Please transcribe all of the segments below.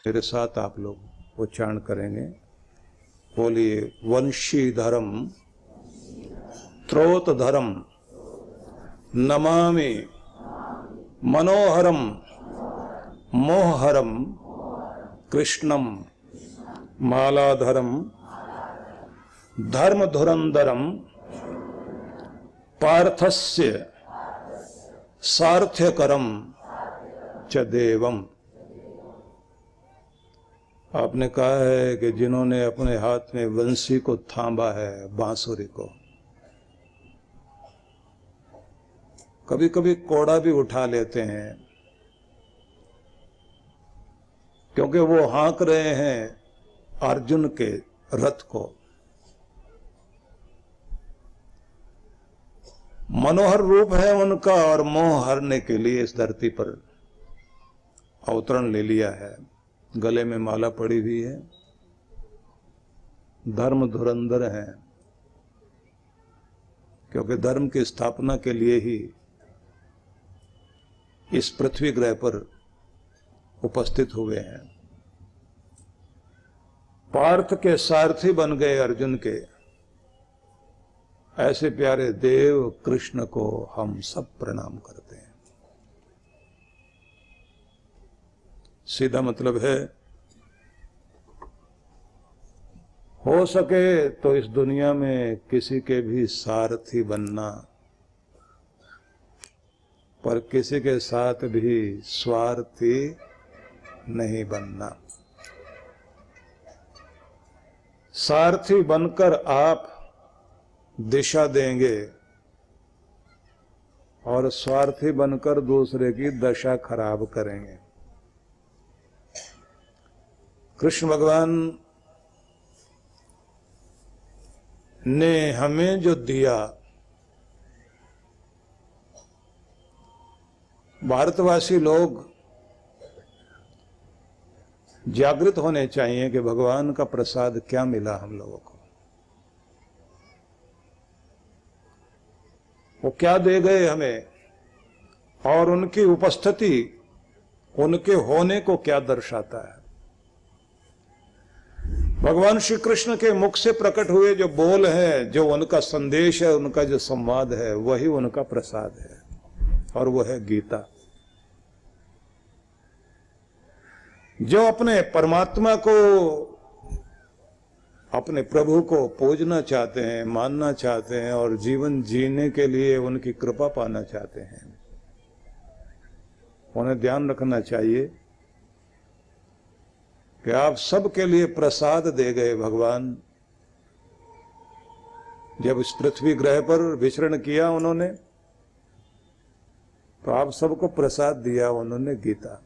मेरे साथ आप लोग उच्चारण करेंगे। बोलिए, वंशी धर्म त्रोत धर्म नमामि मनोहरम मोहरम कृष्णम मालाधरम धर्म धुरंधरम पार्थस्य सार्थ्यकरम च देवम। आपने कहा है कि जिन्होंने अपने हाथ में वंशी को थामा है, बांसुरी को, कभी कभी कोड़ा भी उठा लेते हैं क्योंकि वो हाँक रहे हैं अर्जुन के रथ को। मनोहर रूप है उनका और मोह हरने के लिए इस धरती पर अवतरण ले लिया है। गले में माला पड़ी हुई है, धर्म धुरंधर है, क्योंकि धर्म की स्थापना के लिए ही इस पृथ्वी ग्रह पर उपस्थित हुए हैं। पार्थ के सारथी बन गए अर्जुन के। ऐसे प्यारे देव कृष्ण को हम सब प्रणाम करते हैं। सीधा मतलब है, हो सके तो इस दुनिया में किसी के भी सारथी बनना, पर किसी के साथ भी स्वार्थी नहीं बनना। सारथी बनकर आप दिशा देंगे और स्वार्थी बनकर दूसरे की दशा खराब करेंगे। कृष्ण भगवान ने हमें जो दिया, भारतवासी लोग जागृत होने चाहिए कि भगवान का प्रसाद क्या मिला हम लोगों को, वो क्या दे गए हमें, और उनकी उपस्थिति उनके होने को क्या दर्शाता है। भगवान श्री कृष्ण के मुख से प्रकट हुए जो बोल है, जो उनका संदेश है, उनका जो संवाद है, वही उनका प्रसाद है, और वो है गीता। जो अपने परमात्मा को, अपने प्रभु को पूजना चाहते हैं, मानना चाहते हैं और जीवन जीने के लिए उनकी कृपा पाना चाहते हैं, उन्हें ध्यान रखना चाहिए कि आप सबके लिए प्रसाद दे गए भगवान। जब इस पृथ्वी ग्रह पर विचरण किया उन्होंने, तो आप सबको प्रसाद दिया उन्होंने, गीता।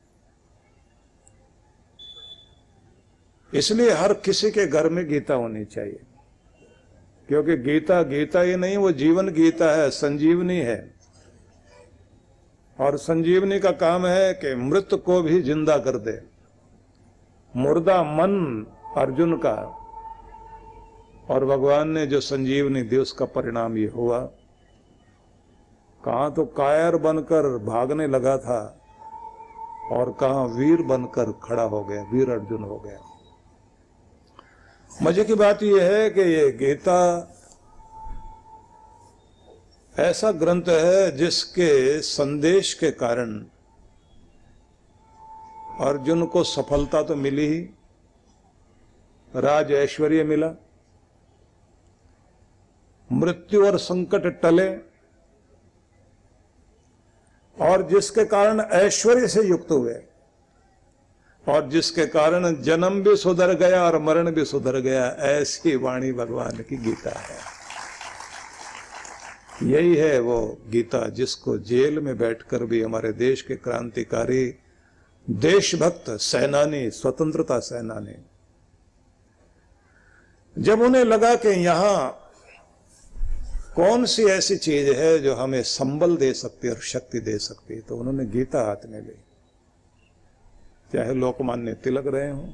इसलिए हर किसी के घर में गीता होनी चाहिए, क्योंकि गीता गीता ही नहीं, वो जीवन गीता है, संजीवनी है। और संजीवनी का काम है कि मृत को भी जिंदा कर दे। मुर्दा मन अर्जुन का, और भगवान ने जो संजीवनी दी उसका परिणाम ये हुआ। कहां तो कायर बनकर भागने लगा था और कहां वीर बनकर खड़ा हो गया, वीर अर्जुन हो गया। मजे की बात यह है कि ये गीता ऐसा ग्रंथ है जिसके संदेश के कारण अर्जुन को सफलता तो मिली ही, राज ऐश्वर्य मिला, मृत्यु और संकट टले, और जिसके कारण ऐश्वर्य से युक्त हुए, और जिसके कारण जन्म भी सुधर गया और मरण भी सुधर गया। ऐसी वाणी भगवान की गीता है। यही है वो गीता जिसको जेल में बैठकर भी हमारे देश के क्रांतिकारी, देशभक्त सेनानी, स्वतंत्रता सेनानी, जब उन्हें लगा कि यहां कौन सी ऐसी चीज है जो हमें संबल दे सकती और शक्ति दे सकती, तो उन्होंने गीता हाथ में ली। चाहे लोकमान्य तिलक रहे हों,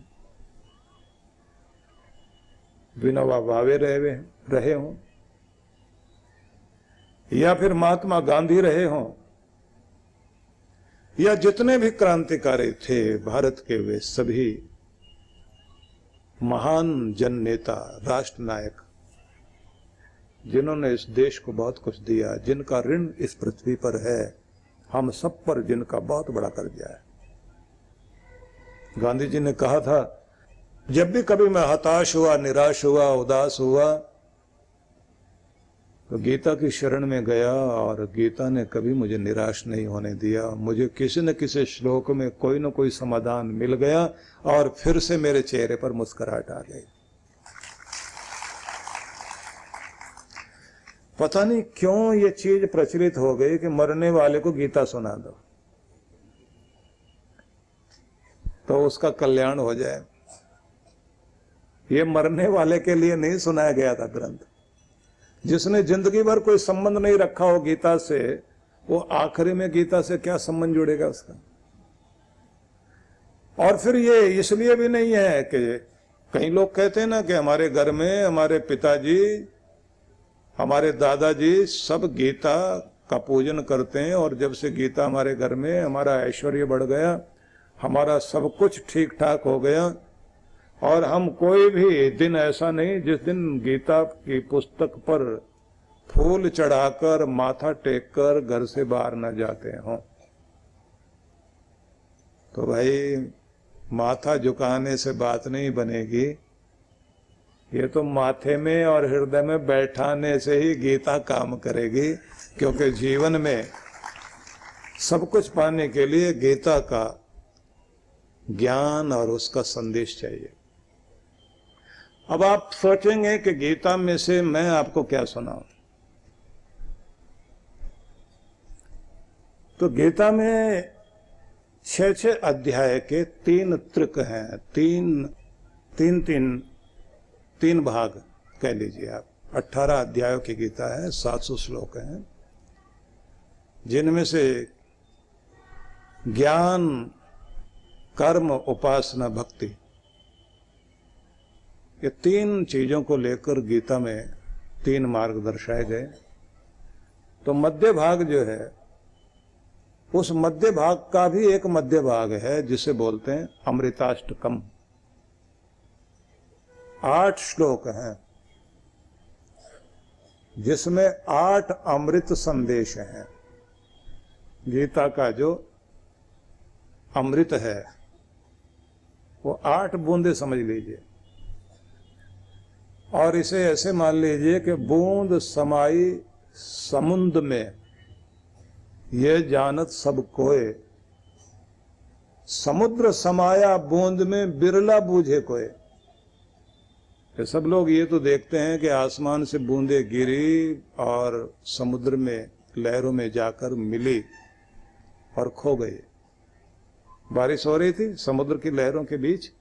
विनोबा भावे रहे हों, या फिर महात्मा गांधी रहे हों, या जितने भी क्रांतिकारी थे भारत के, वे सभी महान जन नेता, राष्ट्र नायक, जिन्होंने इस देश को बहुत कुछ दिया, जिनका ऋण इस पृथ्वी पर है, हम सब पर जिनका बहुत बड़ा कर्जा है। गांधी जी ने कहा था, जब भी कभी मैं हताश हुआ, निराश हुआ, उदास हुआ, तो गीता की शरण में गया और गीता ने कभी मुझे निराश नहीं होने दिया। मुझे किसी न किसी श्लोक में कोई न कोई समाधान मिल गया और फिर से मेरे चेहरे पर मुस्कुराहट आ गई। पता नहीं क्यों ये चीज प्रचलित हो गई कि मरने वाले को गीता सुना दो तो उसका कल्याण हो जाए। ये मरने वाले के लिए नहीं सुनाया गया था ग्रंथ। जिसने जिंदगी भर कोई संबंध नहीं रखा हो गीता से, वो आखिरी में गीता से क्या संबंध जुड़ेगा उसका। और फिर ये इसलिए भी नहीं है कि कई लोग कहते हैं ना कि हमारे घर में हमारे पिताजी, हमारे दादाजी सब गीता का पूजन करते हैं और जब से गीता हमारे घर में, हमारा ऐश्वर्य बढ़ गया, हमारा सब कुछ ठीक ठाक हो गया और हम कोई भी दिन ऐसा नहीं जिस दिन गीता की पुस्तक पर फूल चढ़ाकर, माथा टेककर घर से बाहर न जाते हों। तो भाई माथा झुकाने से बात नहीं बनेगी, ये तो माथे में और हृदय में बैठाने से ही गीता काम करेगी। क्योंकि जीवन में सब कुछ पाने के लिए गीता का ज्ञान और उसका संदेश चाहिए। अब आप सोचेंगे कि गीता में से मैं आपको क्या सुनाऊं, तो गीता में 6 अध्याय के 3 त्रिक हैं, तीन भाग कह लीजिए आप। 18 अध्यायों की गीता है, 700 श्लोक हैं, जिनमें से ज्ञान, कर्म, उपासना, भक्ति, ये 3 चीजों को लेकर गीता में 3 मार्ग दर्शाए गए। तो मध्य भाग जो है, उस मध्य भाग का भी एक मध्य भाग है जिसे बोलते हैं अमृताष्टकम। 8 श्लोक हैं जिसमें 8 अमृत संदेश हैं। गीता का जो अमृत है वो 8 बूंदे समझ लीजिए, और इसे ऐसे मान लीजिए कि बूंद समाई समुद्र में, ये जानत सब कोय, समुद्र समाया बूंद में, बिरला बूझे कोय। सब लोग ये तो देखते हैं कि आसमान से बूंदे गिरी और समुद्र में लहरों में जाकर मिली और खो गई। बारिश हो रही थी समुद्र की लहरों के बीच,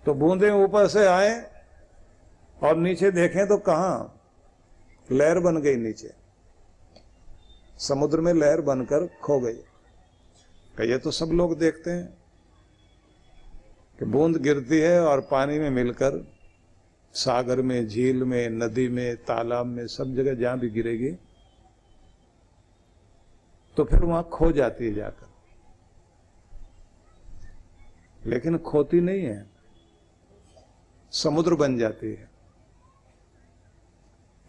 तो बूंदे ऊपर से आए और नीचे देखें तो कहां लहर बन गई, नीचे समुद्र में लहर बनकर खो गई। ये तो सब लोग देखते हैं कि बूंद गिरती है और पानी में मिलकर सागर में, झील में, नदी में, तालाब में, सब जगह जहां भी गिरेगी तो फिर वहां खो जाती है जाकर। लेकिन खोती नहीं है, समुद्र बन जाती है।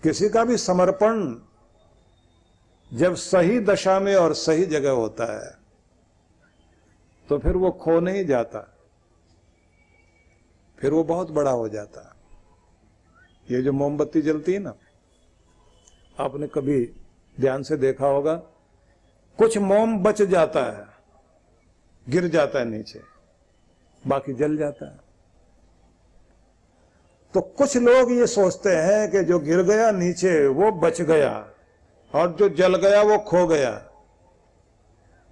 किसी का भी समर्पण जब सही दशा में और सही जगह होता है तो फिर वो खो नहीं जाता, फिर वो बहुत बड़ा हो जाता है। ये जो मोमबत्ती जलती है ना, आपने कभी ध्यान से देखा होगा, कुछ मोम बच जाता है, गिर जाता है नीचे, बाकी जल जाता है। तो कुछ लोग ये सोचते हैं कि जो गिर गया नीचे वो बच गया और जो जल गया वो खो गया।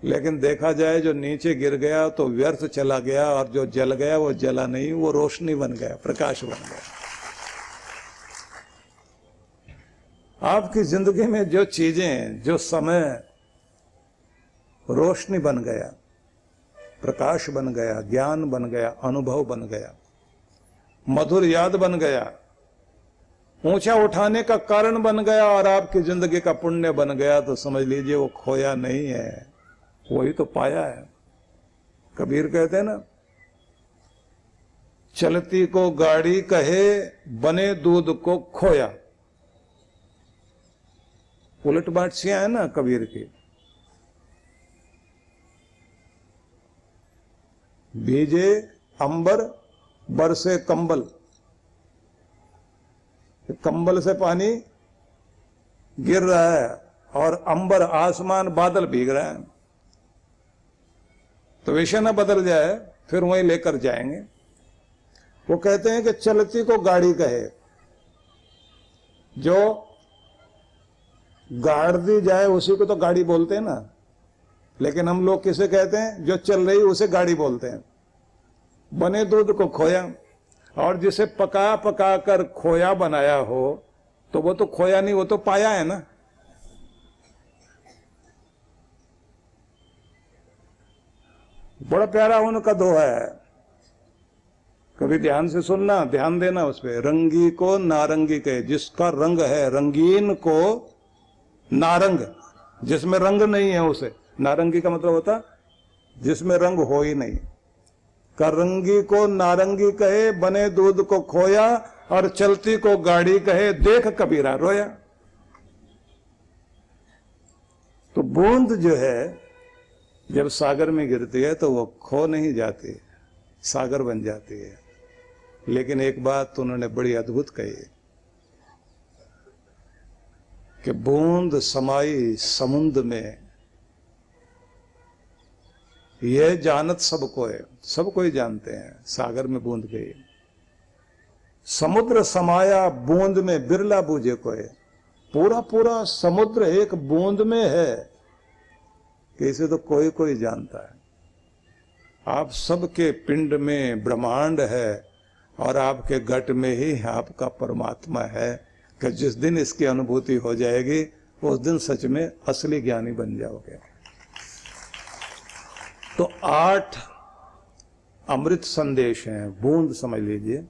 लेकिन देखा जाए जो नीचे गिर गया तो व्यर्थ चला गया, और जो जल गया वो जला नहीं, वो रोशनी बन गया, प्रकाश बन गया। आपकी जिंदगी में जो चीजें, जो समय रोशनी बन गया, प्रकाश बन गया, ज्ञान बन गया, अनुभव बन गया, मधुर याद बन गया, ऊंचा उठाने का कारण बन गया और आपकी जिंदगी का पुण्य बन गया, तो समझ लीजिए वो खोया नहीं है, वही तो पाया है। कबीर कहते हैं ना, चलती को गाड़ी कहे बने दूध को खोया। उलट बादशियां है ना कबीर की। भीजे अंबर बरसे कंबल, कंबल से पानी गिर रहा है और अंबर आसमान बादल भीग रहा है, तो विषय ना बदल जाए, फिर वहीं लेकर जाएंगे। वो कहते हैं कि चलती को गाड़ी कहे, जो गाड़ दी जाए उसी को तो गाड़ी बोलते हैं ना, लेकिन हम लोग किसे कहते हैं? जो चल रही उसे गाड़ी बोलते हैं। बने दूध को खोया, और जिसे पका पका कर खोया बनाया हो तो वो तो खोया नहीं, वो तो पाया है ना। बड़ा प्यारा उनका दोहा है, कभी ध्यान से सुनना, ध्यान देना उस पे। रंगी को नारंगी कहे, जिसका रंग है रंगीन को नारंग, जिसमें रंग नहीं है उसे नारंगी का मतलब होता जिसमें रंग हो ही नहीं। करंगी को नारंगी कहे, बने दूध को खोया, और चलती को गाड़ी कहे, देख कबीरा रोया। तो बूंद जो है जब सागर में गिरती है तो वो खो नहीं जाती, सागर बन जाती है। लेकिन एक बात तो उन्होंने बड़ी अद्भुत कही कि बूंद समाई समुद्र में, यह जानत सबको है, सबको ही जानते हैं सागर में बूंद गई। समुद्र समाया बूंद में, बिरला बूझे को है। पूरा पूरा समुद्र एक बूंद में है कि इसे तो कोई कोई जानता है। आप सबके पिंड में ब्रह्मांड है, और आपके घट में ही आपका परमात्मा है, कि जिस दिन इसकी अनुभूति हो जाएगी उस दिन सच में असली ज्ञानी बन जाओगे। तो 8 अमृत संदेश हैं, बूंद समझ लीजिए,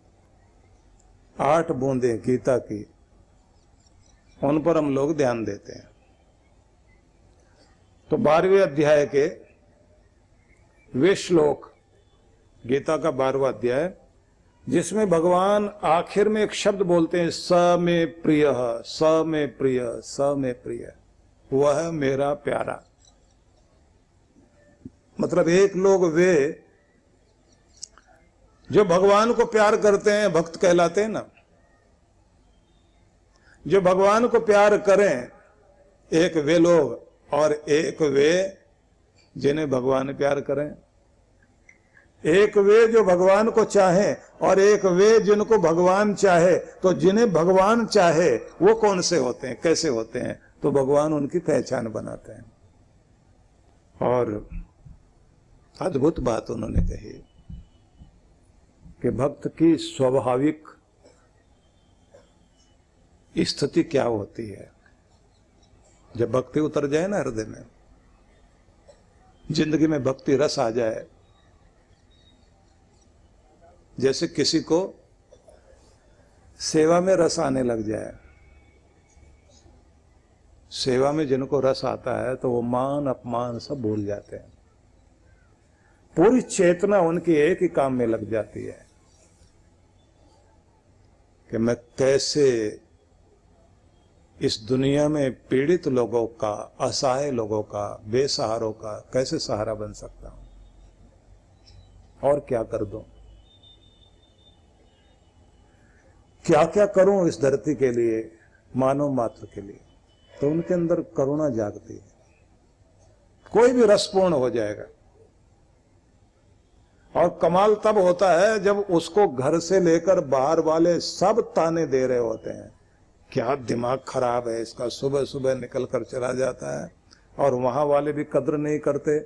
8 बूंदें गीता की, उन पर हम लोग ध्यान देते हैं। तो 12वें अध्याय के वे श्लोक, गीता का 12वां अध्याय, जिसमें भगवान आखिर में एक शब्द बोलते हैं, स में प्रिय, स में प्रिय, स में प्रिय, वह मेरा प्यारा। मतलब एक लोग वे जो भगवान को प्यार करते हैं, भक्त कहलाते हैं ना। जो भगवान को प्यार करें, एक वे लोग, और एक वे जिन्हें भगवान प्यार करें। एक वे जो भगवान को चाहे, और एक वे जिनको भगवान चाहे। तो जिन्हें भगवान चाहे वो कौन से होते हैं, कैसे होते हैं? तो भगवान उनकी पहचान बनाते हैं। और अद्भुत बात उन्होंने कही कि भक्त की स्वाभाविक स्थिति क्या होती है जब भक्ति उतर जाए ना हृदय में, जिंदगी में भक्ति रस आ जाए। जैसे किसी को सेवा में रस आने लग जाए, सेवा में जिनको रस आता है तो वो मान अपमान सब भूल जाते हैं। पूरी चेतना उनकी एक ही काम में लग जाती है कि मैं कैसे इस दुनिया में पीड़ित लोगों का, असहाय लोगों का, बेसहारों का कैसे सहारा बन सकता हूं, और क्या कर दूं, क्या क्या करूं इस धरती के लिए, मानव मात्र के लिए। तो उनके अंदर करुणा जागती है, कोई भी रसपूर्ण हो जाएगा। और कमाल तब होता है जब उसको घर से लेकर बाहर वाले सब ताने दे रहे होते हैं, क्या दिमाग खराब है इसका, सुबह सुबह निकल कर चला जाता है, और वहां वाले भी कद्र नहीं करते,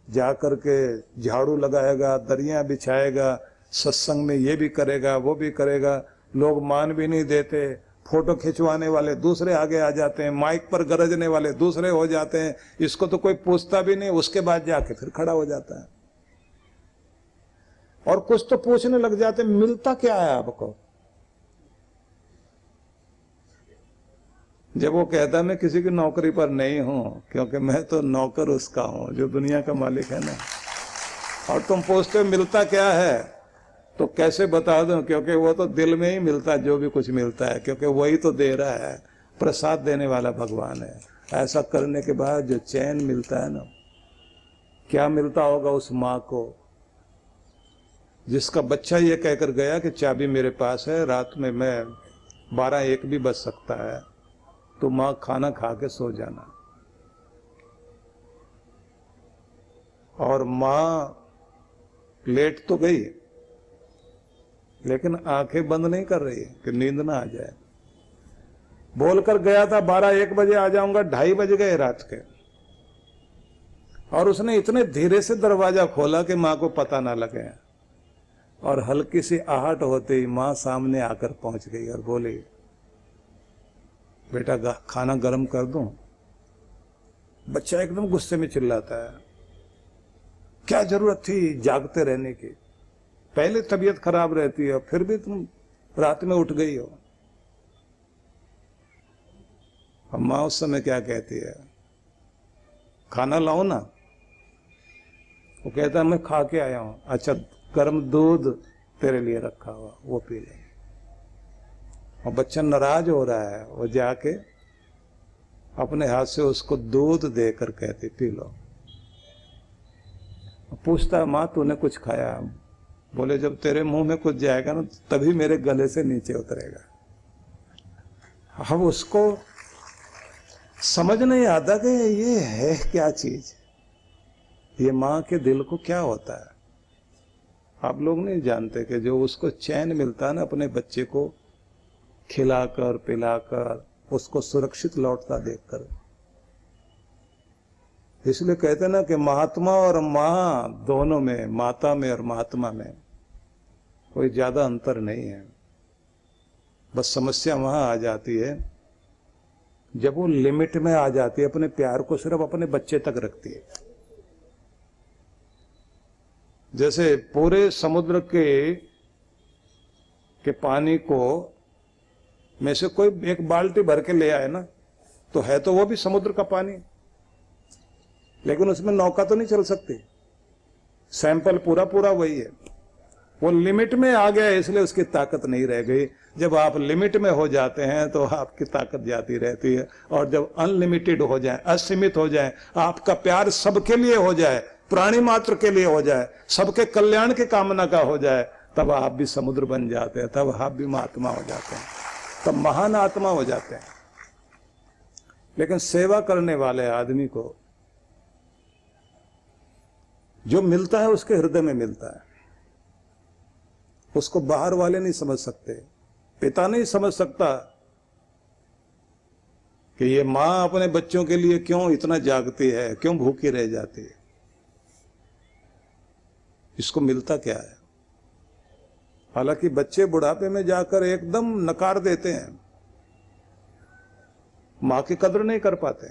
जा करके झाड़ू लगाएगा, दरियां बिछाएगा, सत्संग में ये भी करेगा वो भी करेगा, लोग मान भी नहीं देते, फोटो खिंचवाने वाले दूसरे आगे आ जाते हैं, माइक पर गरजने वाले दूसरे हो जाते हैं, इसको तो कोई पूछता भी नहीं, उसके बाद जाके फिर खड़ा हो जाता है। और कुछ तो पूछने लग जाते हैं, मिलता क्या है आपको, जब वो कहता है मैं किसी की नौकरी पर नहीं हूं, क्योंकि मैं तो नौकर उसका हूं जो दुनिया का मालिक है ना। और तुम पूछते हो मिलता क्या है, तो कैसे बता दूं, क्योंकि वो तो दिल में ही मिलता है जो भी कुछ मिलता है, क्योंकि वही तो दे रहा है, प्रसाद देने वाला भगवान है। ऐसा करने के बाद जो चैन मिलता है ना, क्या मिलता होगा उस माँ को जिसका बच्चा ये कहकर गया कि चाबी मेरे पास है, रात में मैं 12-1 भी बज सकता है, तो माँ खाना खा के सो जाना। और माँ लेट तो गई लेकिन आंखें बंद नहीं कर रही कि नींद ना आ जाए। बोलकर गया था 12-1 बजे आ जाऊंगा, 2:30 बज गए रात के, और उसने इतने धीरे से दरवाजा खोला कि माँ को पता ना लगे। और हल्की सी आहट होते ही माँ सामने आकर पहुंच गई और बोली, बेटा खाना गर्म कर दूं? बच्चा एकदम गुस्से में चिल्लाता है, क्या जरूरत थी जागते रहने की, पहले तबीयत खराब रहती है फिर भी तुम रात में उठ गई हो। अब माँ उस समय क्या कहती है, खाना लाओ ना? वो कहता है मैं खा के आया हूं। अच्छा, गर्म दूध तेरे लिए रखा हुआ, वो पी ले। और बच्चा नाराज हो रहा है, वो जाके अपने हाथ से उसको दूध देकर कहती पी लो। पूछता है माँ तूने कुछ खाया? बोले जब तेरे मुंह में कुछ जाएगा ना तभी मेरे गले से नीचे उतरेगा। अब उसको समझ नहीं आता कि ये है क्या चीज, ये माँ के दिल को क्या होता है। आप लोग नहीं जानते कि जो उसको चैन मिलता है ना अपने बच्चे को खिलाकर पिलाकर, उसको सुरक्षित लौटता देखकर। इसलिए कहते ना कि महात्मा और माँ दोनों में, माता में और महात्मा में कोई ज्यादा अंतर नहीं है। बस समस्या वहां आ जाती है जब वो लिमिट में आ जाती है, अपने प्यार को सिर्फ अपने बच्चे तक रखती है। जैसे पूरे समुद्र के पानी को में से कोई एक बाल्टी भर के ले आए ना, तो है तो वो भी समुद्र का पानी, लेकिन उसमें नौका तो नहीं चल सकती। सैंपल पूरा पूरा वही है। वो लिमिट में आ गया इसलिए उसकी ताकत नहीं रह गई। जब आप लिमिट में हो जाते हैं तो आपकी ताकत जाती रहती है, और जब अनलिमिटेड हो जाए, असीमित हो जाए, आपका प्यार सबके लिए हो जाए, प्राणी मात्र के लिए हो जाए, सबके कल्याण की कामना का हो जाए, तब आप भी समुद्र बन जाते हैं, तब आप भी महात्मा हो जाते हैं, तब महान आत्मा हो जाते हैं। लेकिन सेवा करने वाले आदमी को जो मिलता है उसके हृदय में मिलता है, उसको बाहर वाले नहीं समझ सकते। पिता नहीं समझ सकता कि ये मां अपने बच्चों के लिए क्यों इतना जागती है, क्यों भूखी रह जाती है, इसको मिलता क्या है। हालांकि बच्चे बुढ़ापे में जाकर एकदम नकार देते हैं, मां की कदर नहीं कर पाते।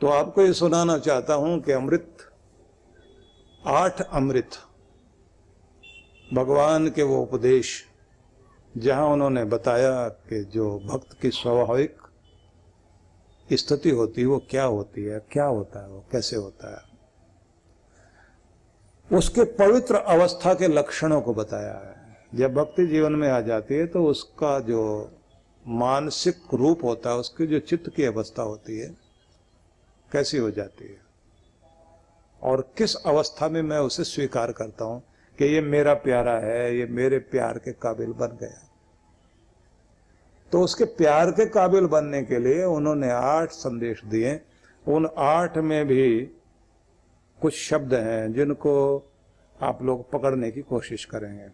तो आपको ये सुनाना चाहता हूं कि 8 अमृत भगवान के वो उपदेश, जहां उन्होंने बताया कि जो भक्त की स्वाभाविक स्थिति होती है वो क्या होती है, क्या होता है, वो कैसे होता है, उसके पवित्र अवस्था के लक्षणों को बताया है। जब भक्ति जीवन में आ जाती है तो उसका जो मानसिक रूप होता है, उसकी जो चित्त की अवस्था होती है कैसी हो जाती है, और किस अवस्था में मैं उसे स्वीकार करता हूं कि ये मेरा प्यारा है, ये मेरे प्यार के काबिल बन गया। तो उसके प्यार के काबिल बनने के लिए उन्होंने 8 संदेश दिए। उन 8 में भी कुछ शब्द हैं जिनको आप लोग पकड़ने की कोशिश करेंगे।